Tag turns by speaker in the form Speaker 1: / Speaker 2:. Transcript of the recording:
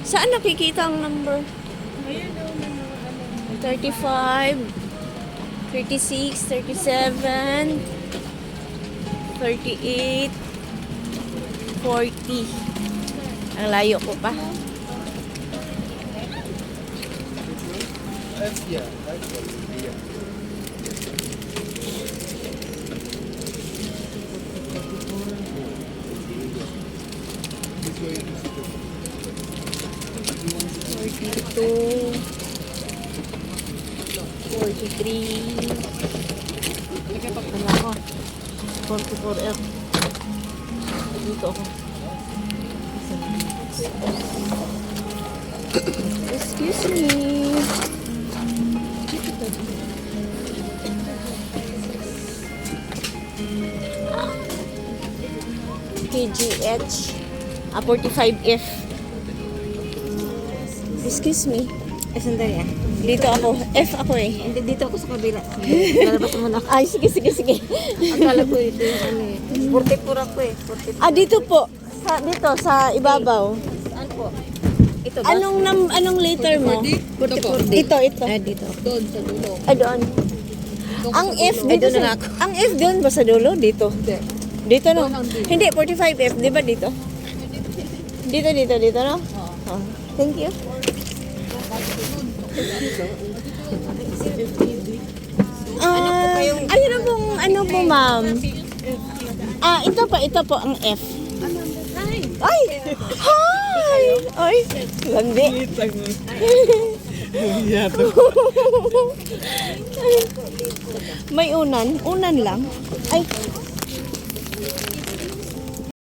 Speaker 1: Saan nakikita ang number?
Speaker 2: Ayan daw na
Speaker 1: 35, 36, 37, 38, 40. Ang layo ko pa.
Speaker 3: Yeah, that's what it is. Yeah. This way is the
Speaker 1: 42, 43. Ano ako? 44F. Dito ako. Excuse me. KGH 45F. Excuse me.
Speaker 2: sandali ah.
Speaker 1: Dito ako. F ako eh.
Speaker 2: Hindi, dito ako sa kabila. Lalabas mo na ako.
Speaker 1: Ay, sige, sige, sige.
Speaker 2: Akala ko ito yung ano eh. 44 ako eh. 44.
Speaker 1: Ah, dito po. Dito, sa ibabaw.
Speaker 2: Saan po? Ito ba?
Speaker 1: Anong letter mo?
Speaker 2: 44.
Speaker 1: Ito, ito.
Speaker 2: Ah, dito. Doon sa dulo.
Speaker 1: Ay, doon. Ang F dito
Speaker 2: doon na
Speaker 1: sa...
Speaker 2: ako.
Speaker 1: Ang F doon ba sa dulo? Dito.
Speaker 2: Hindi.
Speaker 1: Dito, no?
Speaker 2: Doon lang dito.
Speaker 1: Hindi, 45F. Di ba dito? Dito, dito, dito, no?
Speaker 2: Oo.
Speaker 1: Oh, thank you. Ayun na pong ano po, ma'am. Ito po ang F. Ay! Hi! Ay! Landi. May unan. Unan lang. Ay!